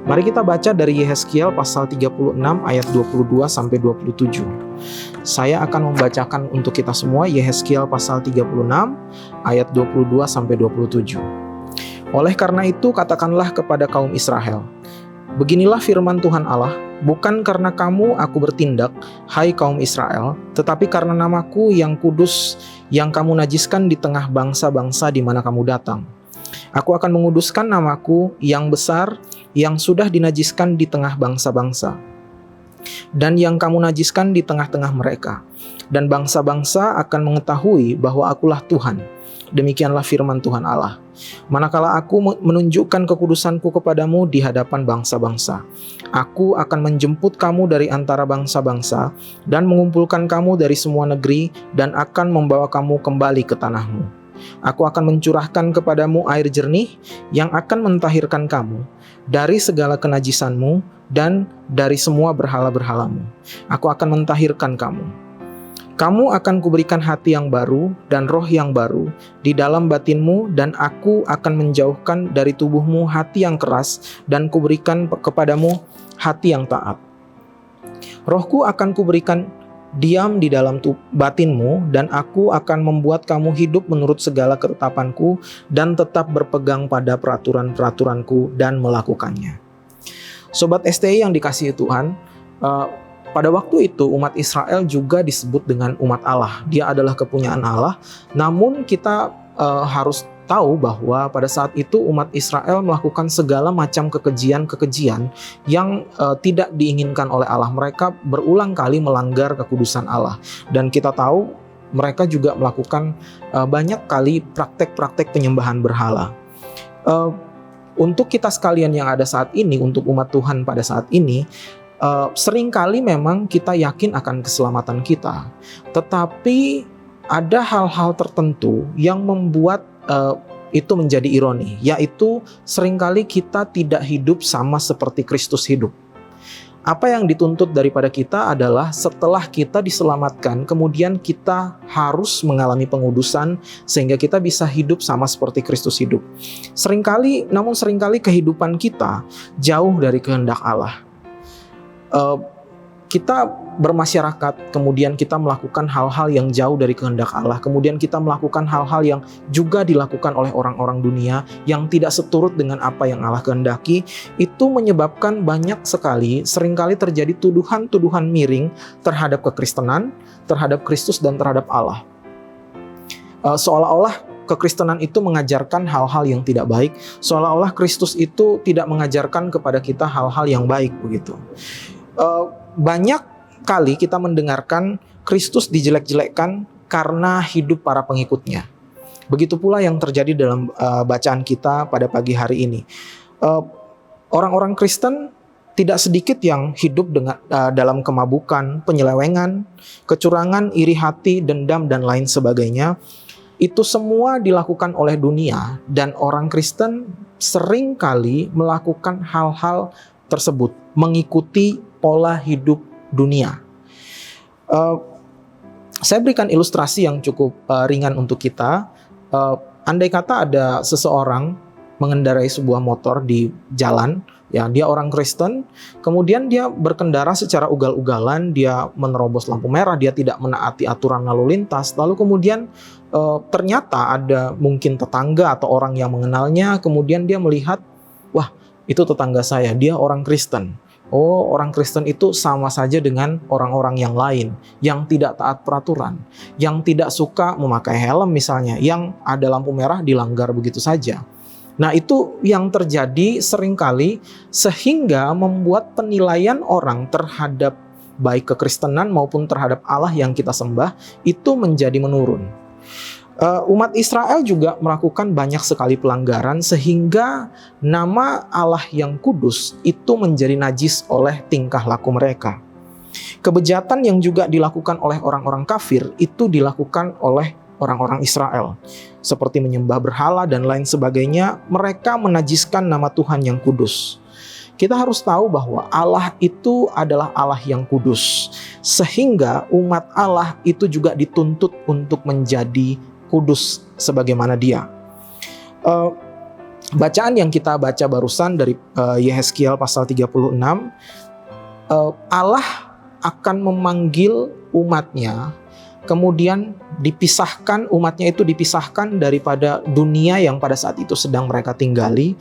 Mari kita baca dari Yehezkiel pasal 36 ayat 22 sampai 27. Saya akan membacakan untuk kita semua Yehezkiel pasal 36 ayat 22 sampai 27. Oleh karena itu katakanlah kepada kaum Israel, beginilah firman Tuhan Allah, bukan karena kamu aku bertindak, hai kaum Israel, tetapi karena namaku yang kudus yang kamu najiskan di tengah bangsa-bangsa di mana kamu datang. Aku akan menguduskan namaku yang besar yang sudah dinajiskan di tengah bangsa-bangsa, dan yang kamu najiskan di tengah-tengah mereka. Dan bangsa-bangsa akan mengetahui bahwa akulah Tuhan. Demikianlah firman Tuhan Allah. Manakala aku menunjukkan kekudusanku kepadamu di hadapan bangsa-bangsa, aku akan menjemput kamu dari antara bangsa-bangsa dan mengumpulkan kamu dari semua negeri dan akan membawa kamu kembali ke tanahmu. Aku akan mencurahkan kepadamu air jernih yang akan mentahirkan kamu dari segala kenajisanmu dan dari semua berhala-berhalamu. Aku akan mentahirkan kamu. Kamu akan kuberikan hati yang baru dan roh yang baru di dalam batinmu, dan aku akan menjauhkan dari tubuhmu hati yang keras dan kuberikan kepadamu hati yang taat. Rohku akan kuberikan diam di dalam batinmu, dan aku akan membuat kamu hidup menurut segala ketetapanku dan tetap berpegang pada peraturan-peraturanku dan melakukannya. Sobat STI yang dikasihi Tuhan, pada waktu itu umat Israel juga disebut dengan umat Allah. Dia adalah kepunyaan Allah. Namun kita harus tahu bahwa pada saat itu umat Israel melakukan segala macam kekejian-kekejian yang tidak diinginkan oleh Allah. Mereka berulang kali melanggar kekudusan Allah. Dan kita tahu mereka juga melakukan banyak kali praktek-praktek penyembahan berhala. Untuk kita sekalian yang ada saat ini, untuk umat Tuhan pada saat ini, seringkali memang kita yakin akan keselamatan kita, tetapi ada hal-hal tertentu yang membuat itu menjadi ironi, yaitu seringkali kita tidak hidup sama seperti Kristus hidup. Apa yang dituntut daripada kita adalah setelah kita diselamatkan, kemudian kita harus mengalami pengudusan sehingga kita bisa hidup sama seperti Kristus hidup. Namun seringkali kehidupan kita jauh dari kehendak Allah. Kita bermasyarakat, kemudian kita melakukan hal-hal yang jauh dari kehendak Allah, kemudian kita melakukan hal-hal yang juga dilakukan oleh orang-orang dunia yang tidak seturut dengan apa yang Allah kehendaki. Itu menyebabkan banyak sekali, seringkali terjadi tuduhan-tuduhan miring terhadap kekristenan, terhadap Kristus dan terhadap Allah. Seolah-olah kekristenan itu mengajarkan hal-hal yang tidak baik, seolah-olah Kristus itu tidak mengajarkan kepada kita hal-hal yang baik begitu. Banyak kali kita mendengarkan Kristus dijelek-jelekkan karena hidup para pengikutnya. Begitu pula yang terjadi dalam bacaan kita pada pagi hari ini. Orang-orang Kristen tidak sedikit yang hidup dalam kemabukan, penyelewengan, kecurangan, iri hati, dendam, dan lain sebagainya. Itu semua dilakukan oleh dunia, dan orang Kristen sering kali melakukan hal-hal tersebut, mengikuti pola hidup dunia. Saya berikan ilustrasi yang cukup ringan untuk kita. Andai kata ada seseorang mengendarai sebuah motor di jalan, ya, dia orang Kristen, kemudian dia berkendara secara ugal-ugalan, dia menerobos lampu merah, dia tidak menaati aturan lalu lintas, lalu kemudian ternyata ada mungkin tetangga atau orang yang mengenalnya, kemudian dia melihat, wah, itu tetangga saya, dia orang Kristen. Oh, orang Kristen itu sama saja dengan orang-orang yang lain yang tidak taat peraturan, yang tidak suka memakai helm misalnya, yang ada lampu merah dilanggar begitu saja. Nah, itu yang terjadi seringkali sehingga membuat penilaian orang terhadap baik kekristenan maupun terhadap Allah yang kita sembah itu menjadi menurun. Umat Israel juga melakukan banyak sekali pelanggaran sehingga nama Allah yang kudus itu menjadi najis oleh tingkah laku mereka. Kebejatan yang juga dilakukan oleh orang-orang kafir itu dilakukan oleh orang-orang Israel, seperti menyembah berhala dan lain sebagainya. Mereka menajiskan nama Tuhan yang kudus. Kita harus tahu bahwa Allah itu adalah Allah yang kudus, sehingga umat Allah itu juga dituntut untuk menjadi kudus sebagaimana Dia. bacaan yang kita baca barusan dari Yehezkiel pasal 36, Allah akan memanggil umatnya, kemudian dipisahkan, umatnya itu dipisahkan daripada dunia yang pada saat itu sedang mereka tinggali.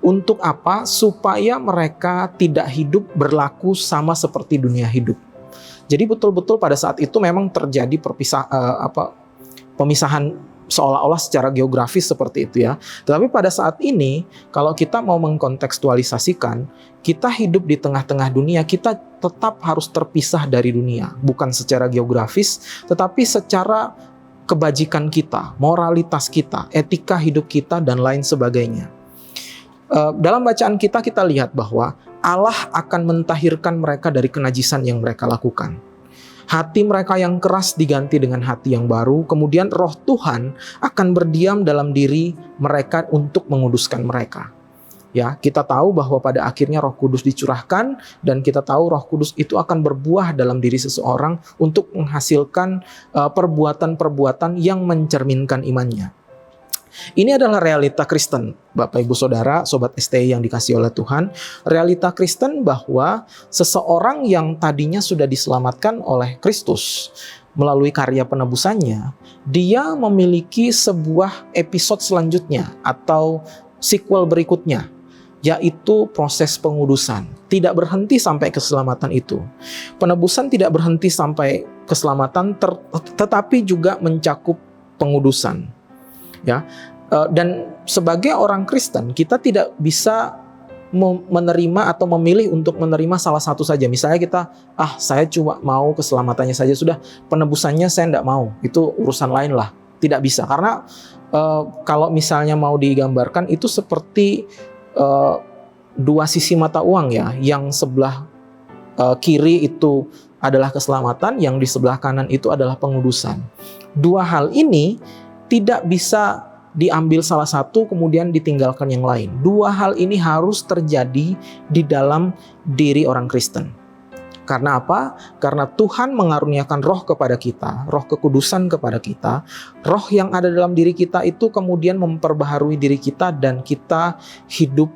Untuk apa? Supaya mereka tidak hidup berlaku sama seperti dunia hidup. Jadi betul-betul pada saat itu memang terjadi pemisahan seolah-olah secara geografis seperti itu ya. Tetapi pada saat ini, kalau kita mau mengkontekstualisasikan, kita hidup di tengah-tengah dunia, kita tetap harus terpisah dari dunia. Bukan secara geografis, tetapi secara kebajikan kita, moralitas kita, etika hidup kita, dan lain sebagainya. Dalam bacaan kita lihat bahwa Allah akan mentahirkan mereka dari kenajisan yang mereka lakukan. Hati mereka yang keras diganti dengan hati yang baru, kemudian Roh Tuhan akan berdiam dalam diri mereka untuk menguduskan mereka. Ya, kita tahu bahwa pada akhirnya Roh Kudus dicurahkan, dan kita tahu Roh Kudus itu akan berbuah dalam diri seseorang untuk menghasilkan perbuatan-perbuatan yang mencerminkan imannya. Ini adalah realita Kristen, Bapak Ibu Saudara, Sobat STI yang dikasihi oleh Tuhan. Realita Kristen bahwa seseorang yang tadinya sudah diselamatkan oleh Kristus melalui karya penebusannya, dia memiliki sebuah episode selanjutnya atau sequel berikutnya, yaitu proses pengudusan. Tidak berhenti sampai keselamatan itu. Penebusan tidak berhenti sampai keselamatan, tetapi juga mencakup pengudusan. Ya, dan sebagai orang Kristen kita tidak bisa menerima atau memilih untuk menerima salah satu saja. Misalnya kita, saya cuma mau keselamatannya saja, sudah penebusannya saya tidak mau, itu urusan lain lah. Tidak bisa, karena kalau misalnya mau digambarkan itu seperti dua sisi mata uang ya, yang sebelah kiri itu adalah keselamatan, yang di sebelah kanan itu adalah pengudusan. Dua hal ini tidak bisa diambil salah satu kemudian ditinggalkan yang lain. Dua hal ini harus terjadi di dalam diri orang Kristen. Karena apa? Karena Tuhan mengaruniakan roh kepada kita, roh kekudusan kepada kita. Roh yang ada dalam diri kita itu kemudian memperbaharui diri kita, dan kita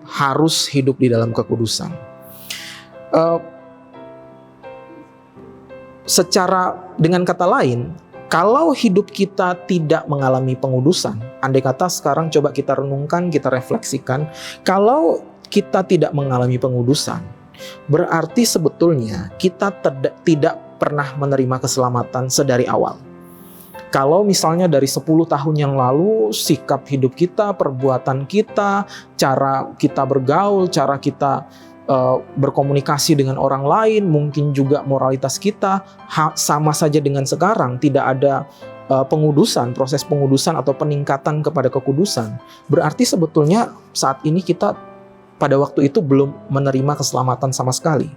harus hidup di dalam kekudusan. Secara dengan kata lain, kalau hidup kita tidak mengalami pengudusan, andai kata sekarang coba kita renungkan, kita refleksikan, kalau kita tidak mengalami pengudusan, berarti sebetulnya kita tidak pernah menerima keselamatan sedari awal. Kalau misalnya dari 10 tahun yang lalu, sikap hidup kita, perbuatan kita, cara kita bergaul, cara kita berkomunikasi dengan orang lain, mungkin juga moralitas kita sama saja dengan sekarang, tidak ada pengudusan, proses pengudusan atau peningkatan kepada kekudusan, berarti sebetulnya saat ini kita pada waktu itu belum menerima keselamatan sama sekali.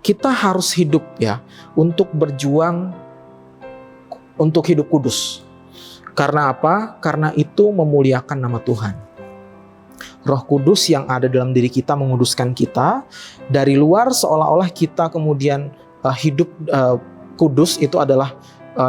Kita harus hidup ya, untuk berjuang untuk hidup kudus. Karena apa? Karena itu memuliakan nama Tuhan. Roh Kudus yang ada dalam diri kita menguduskan kita. Dari luar seolah-olah kita kemudian hidup kudus itu adalah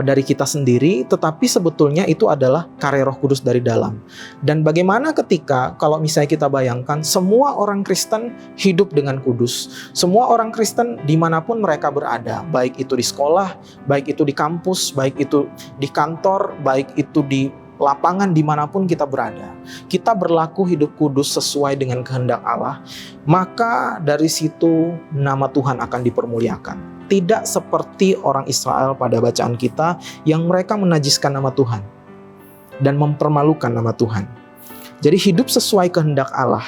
dari kita sendiri, tetapi sebetulnya itu adalah karya Roh Kudus dari dalam. Dan bagaimana ketika kalau misalnya kita bayangkan semua orang Kristen hidup dengan kudus. Semua orang Kristen dimanapun mereka berada, baik itu di sekolah, baik itu di kampus, baik itu di kantor, baik itu di lapangan, dimanapun kita berada, kita berlaku hidup kudus sesuai dengan kehendak Allah, maka dari situ nama Tuhan akan dipermuliakan. Tidak seperti orang Israel pada bacaan kita yang mereka menajiskan nama Tuhan dan mempermalukan nama Tuhan. Jadi hidup sesuai kehendak Allah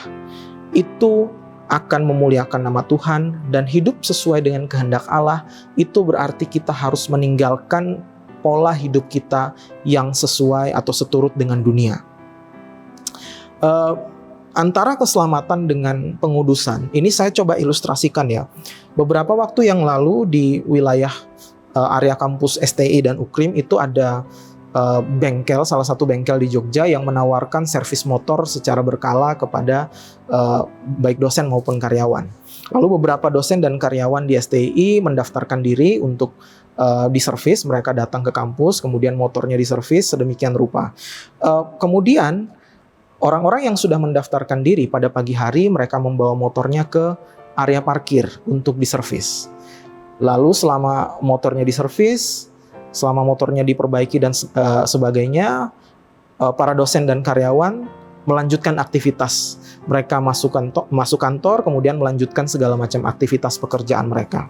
itu akan memuliakan nama Tuhan, dan hidup sesuai dengan kehendak Allah itu berarti kita harus meninggalkan pola hidup kita yang sesuai atau seturut dengan dunia. Antara keselamatan dengan pengudusan, ini saya coba ilustrasikan ya. Beberapa waktu yang lalu di wilayah area kampus STI dan UKRIM itu ada bengkel, salah satu bengkel di Jogja yang menawarkan servis motor secara berkala kepada baik dosen maupun karyawan. Lalu beberapa dosen dan karyawan di STI mendaftarkan diri untuk diservis. Mereka datang ke kampus, kemudian motornya diservis sedemikian rupa. Kemudian Orang-orang yang sudah mendaftarkan diri pada pagi hari, mereka membawa motornya ke area parkir untuk diservis. Lalu selama motornya diservis, selama motornya diperbaiki dan sebagainya, para dosen dan karyawan melanjutkan aktivitas. Mereka masuk kantor, kemudian melanjutkan segala macam aktivitas pekerjaan mereka.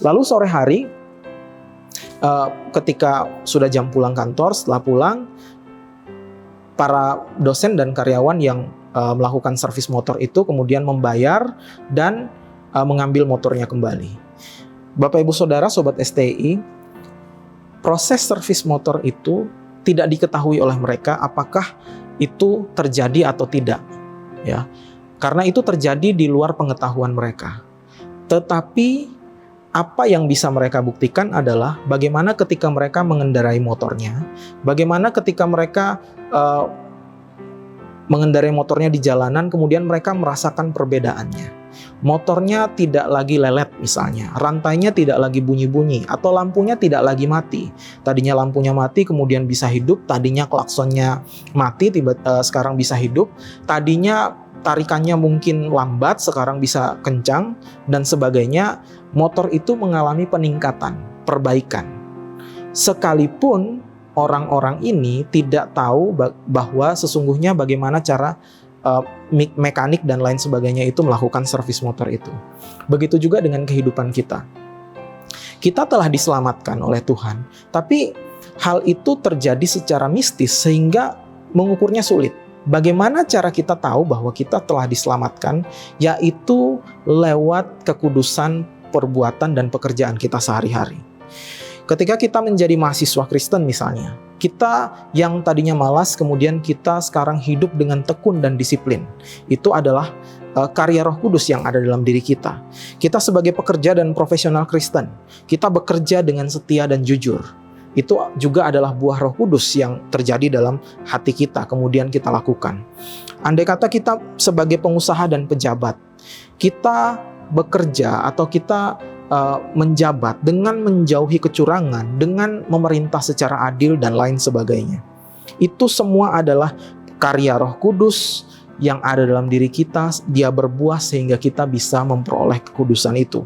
Lalu sore hari, ketika sudah jam pulang kantor, setelah pulang, para dosen dan karyawan yang melakukan servis motor itu kemudian membayar dan mengambil motornya kembali. Bapak Ibu Saudara, Sobat STI, proses servis motor itu tidak diketahui oleh mereka apakah itu terjadi atau tidak, ya. Karena itu terjadi di luar pengetahuan mereka. Tetapi apa yang bisa mereka buktikan adalah bagaimana ketika mereka mengendarai motornya, bagaimana ketika mereka mengendarai motornya di jalanan, kemudian mereka merasakan perbedaannya. Motornya tidak lagi lelet misalnya, rantainya tidak lagi bunyi-bunyi, atau lampunya tidak lagi mati. Tadinya lampunya mati, kemudian bisa hidup. Tadinya klaksonnya mati, sekarang bisa hidup. Tadinya tarikannya mungkin lambat, sekarang bisa kencang, dan sebagainya. Motor itu mengalami peningkatan, perbaikan. Sekalipun orang-orang ini tidak tahu bahwa sesungguhnya bagaimana cara mekanik dan lain sebagainya itu melakukan servis motor itu. Begitu juga dengan kehidupan kita. Kita telah diselamatkan oleh Tuhan, tapi hal itu terjadi secara mistis sehingga mengukurnya sulit. Bagaimana cara kita tahu bahwa kita telah diselamatkan? Yaitu lewat kekudusan perbuatan dan pekerjaan kita sehari-hari. Ketika kita menjadi mahasiswa Kristen misalnya, kita yang tadinya malas, kemudian kita sekarang hidup dengan tekun dan disiplin. Itu adalah karya Roh Kudus yang ada dalam diri kita. Kita sebagai pekerja dan profesional Kristen, kita bekerja dengan setia dan jujur. Itu juga adalah buah Roh Kudus yang terjadi dalam hati kita, kemudian kita lakukan. Andai kata kita sebagai pengusaha dan pejabat, kita bekerja atau kita menjabat dengan menjauhi kecurangan, dengan memerintah secara adil dan lain sebagainya. Itu semua adalah karya Roh Kudus yang ada dalam diri kita. Dia berbuah sehingga kita bisa memperoleh kekudusan itu.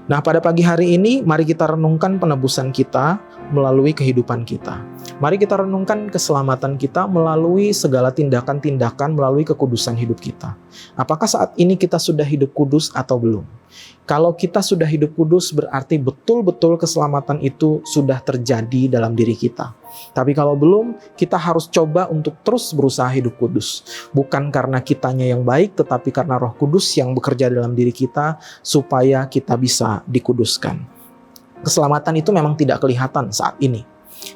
Nah, pada pagi hari ini mari kita renungkan penebusan kita melalui kehidupan kita. Mari kita renungkan keselamatan kita melalui segala tindakan-tindakan, melalui kekudusan hidup kita. Apakah saat ini kita sudah hidup kudus atau belum? Kalau kita sudah hidup kudus, berarti betul-betul keselamatan itu sudah terjadi dalam diri kita. Tapi kalau belum, kita harus coba untuk terus berusaha hidup kudus. Bukan karena kitanya yang baik, tetapi karena Roh Kudus yang bekerja dalam diri kita, supaya kita bisa dikuduskan. Keselamatan itu memang tidak kelihatan saat ini,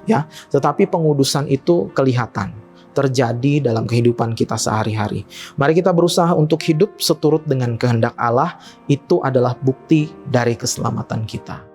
ya, tetapi pengudusan itu kelihatan, terjadi dalam kehidupan kita sehari-hari. Mari kita berusaha untuk hidup seturut dengan kehendak Allah. Itu adalah bukti dari keselamatan kita.